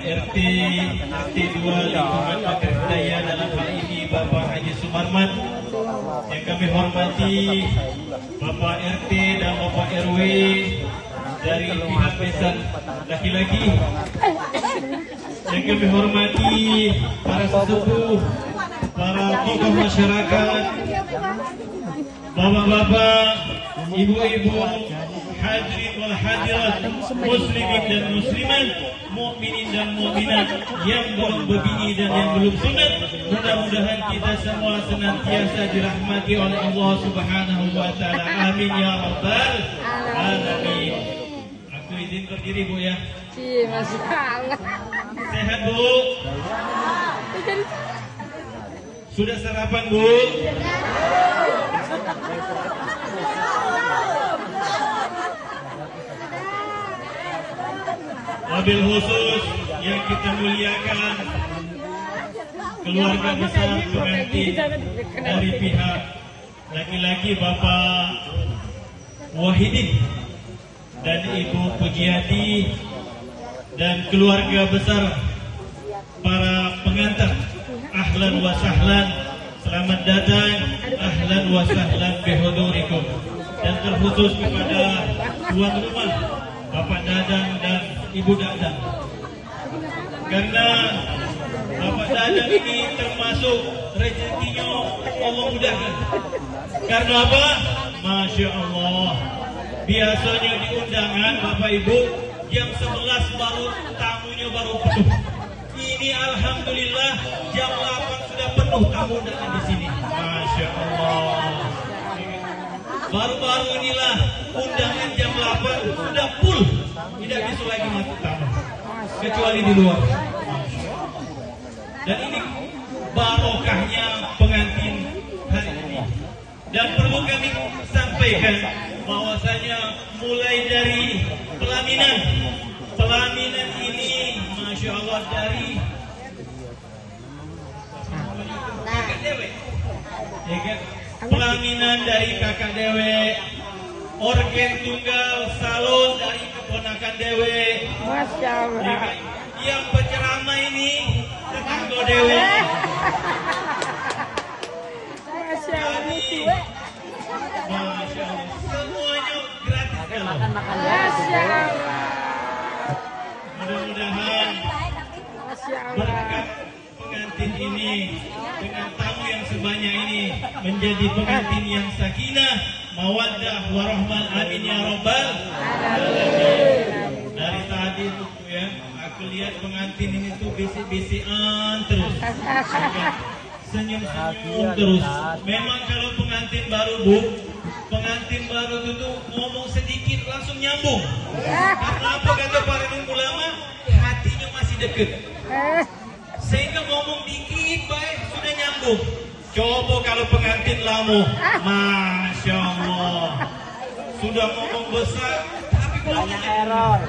RT 2 lingkungan Pagar Daya, dalam hal ini Bapak Haji Sumarman. Yang kami hormati Bapak RT dan Bapak RW dari pihak besan laki-laki. Yang kami hormati para sesepuh, para tokoh masyarakat, bapak-bapak, ibu-ibu, hadirin wal hadirat, muslimin dan muslimat, mukminin dan mukminat, yang belum berbini dan yang belum sunat. Mudah-mudahan kita semua senantiasa dirahmati oleh Allah Subhanahu wa taala. Amin ya rabbal alamin. Aku izin berdiri, Bu, ya. Masya Allah. Sehat, Bu? Sudah sarapan, Bu? Wabil khusus yang kita muliakan keluarga besar pengantin dari pihak laki-laki Bapak Wahidin dan Ibu Pujiati dan keluarga besar para pengantar, ahlan wa sahlan, selamat datang, ahlan wa sahlan bihudurikum. Dan terkhusus kepada tuan rumah Bapak Dadang dan Ibu Dadang, karena Bapak Dadang ini termasuk rezekinya Allah mudahkan. Karena apa? Masya Allah, biasanya di undangan Bapak Ibu jam 11 baru tamunya baru penuh. Ini alhamdulillah jam 8 sudah penuh tamu undangan di sini. Masya Allah. Baru-baru inilah undangan jam 8 sudah full, tidak bisa lagi masuk tamu kecuali di luar. Dan ini barokahnya pengantin hari ini. Dan perlu kami sampaikan bahwasanya mulai dari pelaminan ini, Masya Allah, dari kakak dewe, ya kan? Pelaminan dari kakak dewe, organ tunggal salon dari keponakan dewe, Masya Allah. ya kan? Yang penceramah ini tetangga dewe. Masya Allah. Masya Allah, semuanya gratis kalau. Masya Allah. Mudah-mudahan Masya Allah. berkat pengantin ini dengan tamu yang sebanyak ini menjadi pengantin yang sakinah, mawaddah, warahmah. Amin ya rabbal alamin. Dari tadi tuh ya, aku lihat pengantin ini tuh bisik-bisikan terus, senyum-senyum terus. Memang kalau pengantin baru, Bu, pengantin baru itu ngomong sedikit langsung nyambung. Karena apa kata para ulama? Hatinya masih dekat, sehingga ngomong dikit baik sudah nyambung. Coba kalau pengantin lama, Masya Allah, sudah ngomong besar tapi ngomongnya error.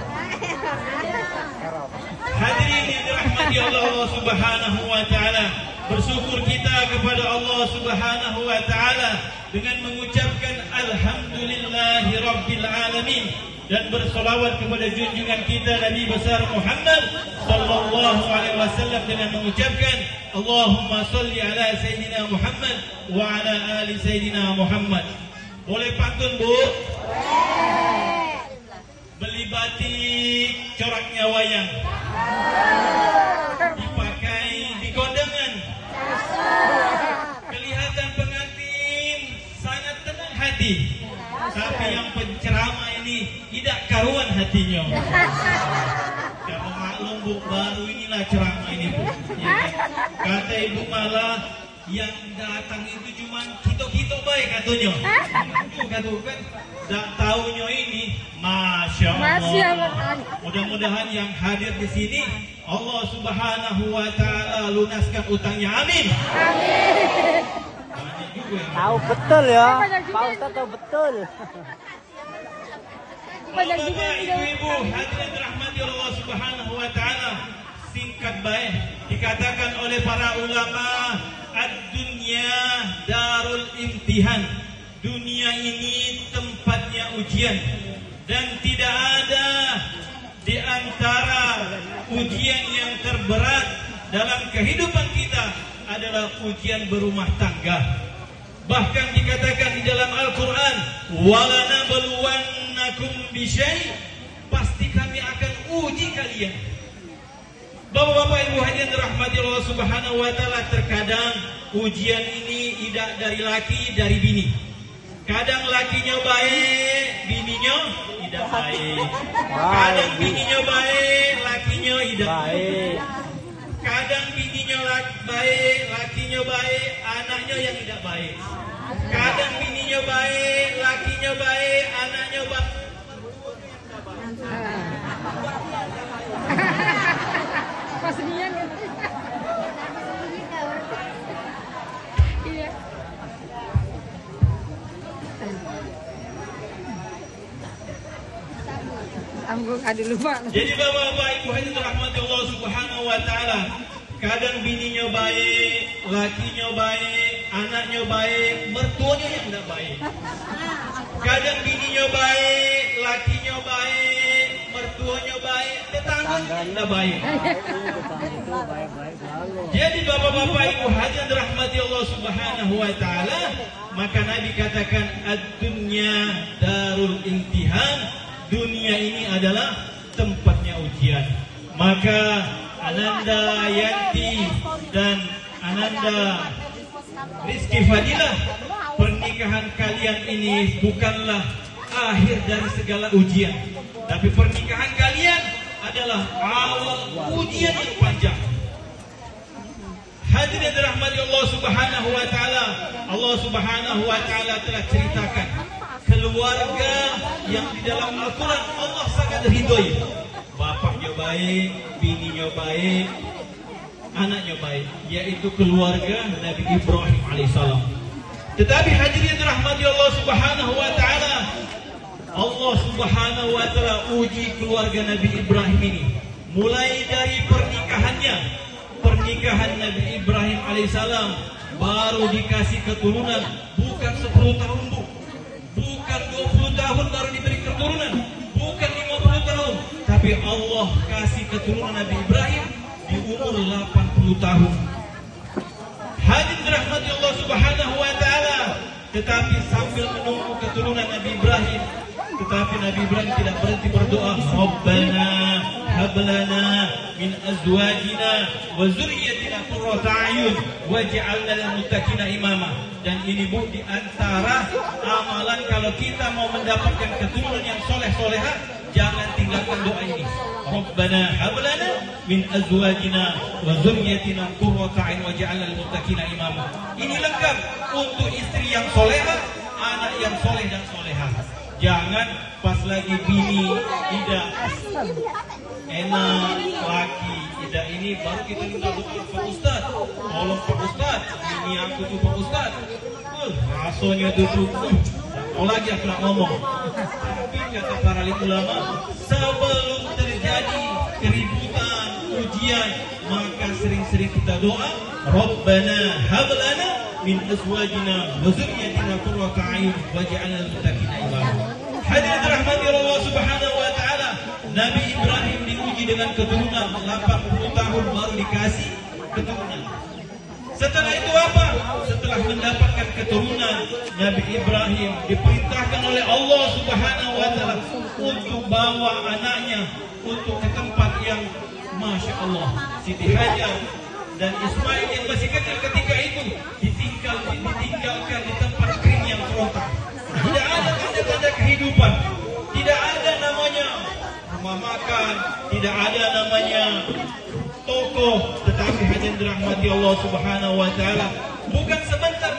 Hadirin yang dirahmati Allah Subhanahu wa taala, bersyukur kita kepada Allah Subhanahu wa taala dengan mengucapkan alhamdulillahi rabbil alamin dan bersolawat kepada junjungan kita Nabi besar Muhammad sallallahu alaihi wasallam dengan mengucapkan Allahumma salli ala sayyidina Muhammad wa ala ali sayyidina Muhammad. Boleh pantun, Bu? Beli batik coraknya wayang, dipakai di kondangan, kelihatan pengantin sangat tenang hati, tapi yang penceramah ini tidak karuan hatinya. Karena maklum, Bu, baru inilah ceramah ini, Bu, ya kan? Kata Ibu malah yang datang itu cuma kita baik katanya. Kata kan, tak tahunya ini, Masya Allah. Mudah-mudahan yang hadir di sini Allah Subhanahu wa taala lunaskan utangnya. Amin. Amin. Banyak juga yang Tahu betul ya, Pak Ustadz tahu betul. Bapak, ibu-ibu, hadirin dirahmati Allah Subhanahu wa taala. Singkat baik dikatakan oleh para ulama, ad-dunya darul imtihan. Dunia ini tempatnya ujian, dan tidak ada di antara ujian yang terberat dalam kehidupan kita adalah ujian berumah tangga. Bahkan dikatakan di dalam Al-Quran, walanabluwannakum bisyai, pasti kami akan uji kalian. Bapak-bapak, ibu hadirin dirahmati Allah Subhanahu wa taala, terkadang ujian ini tidak dari laki, dari bini. Kadang lakinya baik, bininya tidak baik. Kadang bininya baik, lakinya tidak baik. Kadang bininya baik, lakinya baik, anaknya yang tidak baik. Kadang bininya baik, lakinya baik, anaknya baik. Pas nian. Iya. Ambung ada lupa. Jadi bapak-bapak, ibu hadirin dirahmati Allah Subhanahu wa taala, kadang bininya baik, lakinya baik, anaknya baik, mertuanya yang tidak baik. Kadang bininya baik, lakinya baik, mertuanya baik, tetangganya tidak baik. Jadi bapak-bapak, ibu hadirin dirahmati Allah Subhanahu wa taala, maka Nabi katakan ad-dunya darul imtihan. Dunia ini adalah tempatnya ujian. Maka Ananda Yanti dan Ananda Rizky Fadilah, pernikahan kalian ini bukanlah akhir dari segala ujian, tapi pernikahan kalian adalah awal ujian yang panjang. Hadirin dirahmati Allah Subhanahu wa taala, Allah Subhanahu wa taala telah ceritakan keluarga yang di dalam Al-Quran Allah sangat ridhoi. Bapaknya baik, bininya baik, anaknya baik, yaitu keluarga Nabi Ibrahim alaihissalam. Tetapi hadirin rahmati Allah Subhanahu wa taala, Allah Subhanahu wa taala uji keluarga Nabi Ibrahim ini mulai dari pernikahan Nabi Ibrahim alaihissalam baru dikasih keturunan, bukan 10 tahun bu, bukan 20 tahun baru diberi keturunan, bukan 50 tahun, tapi Allah kasih keturunan Nabi Ibrahim di umur 80 tahun. Hadirin dirahmati Allah Subhanahu wa taala, tetapi sambil menunggu keturunan Nabi Ibrahim, tetapi Nabi Ibrahim tidak berhenti berdoa, Rabbana hablana min azwajina wa zurriyyatina qurrata a'yun waj'alna lil muttaqina imama. Dan ini bu, di antara amalan kalau kita mau mendapatkan keturunan yang soleh-solehah, jangan tinggalkan doa ini. Rabbana hablana min azwajina wa zurriyyatina qurrata a'yun waj'alna lil muttaqina imama. Ini lengkap untuk istri yang solehah, anak yang soleh dan solehah. Jangan pas lagi bini tidak enak, laki tidak ini, baru kita minta doa Pak Ustaz, tolong Pak Ustaz, ini aku tuh Pak Ustaz, rasanya tuh mau lagi aku nak ngomong. Tapi kata para ulama, sebelum terjadi keributan, ujian, maka sering-sering kita doa, Rabbana hablana min azwajina wa zurriyyatina qurrata a'yun waj'alna lil muttaqina imama. Hadirin dirahmati Allah Subhanahu wa taala, Nabi Ibrahim diuji dengan keturunan 80 tahun baru dikasih keturunan. Setelah itu apa? Setelah mendapatkan keturunan, Nabi Ibrahim diperintahkan oleh Allah Subhanahu wa taala untuk bawa anaknya untuk ke tempat yang Masya Allah, Siti Hajar dan Ismail yang masih kecil ketika itu ditinggalkan di tempat kering yang serontak. Tidak ada tanda-tanda kehidupan, tidak ada namanya rumah makan, tidak ada namanya toko. Tetapi hadirin dirahmati Allah Subhanahu wa taala, bukan sebentar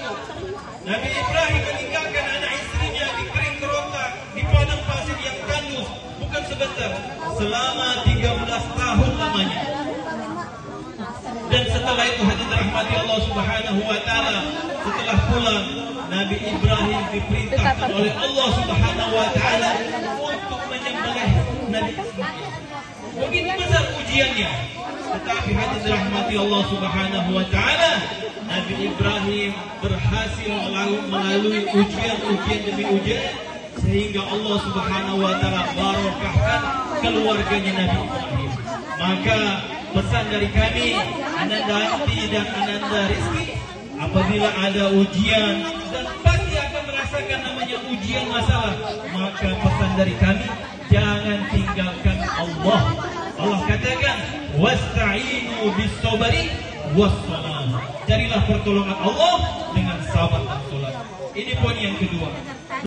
Nabi Ibrahim meninggalkan anak istrinya di kering kerontak, di padang pasir yang tandus, bukan sebentar, selama 13 tahun lamanya. Dan setelah itu hadirin dirahmati Allah Subhanahu wa taala, setelah pulang Nabi Ibrahim diperintahkan oleh Allah Subhanahu wa taala untuk menyembelih Nabi Ismail. Begitu besar ujiannya, tetapi hadirin dirahmati Allah Subhanahu wa taala, Nabi Ibrahim berhasil melalui ujian demi ujian, sehingga Allah Subhanahu wa taala barokahkan keluarganya Nabi Ibrahim. Maka pesan dari kami, Ananda Anti dan Ananda Rizky, apabila ada ujian dan pasti akan merasakan namanya ujian masalah, maka pesan dari kami, jangan tinggalkan Allah. Allah katakan, wasta'inu bis-sabri was-salah. Carilah pertolongan Allah dengan sabar dan salat. Ini poin yang kedua.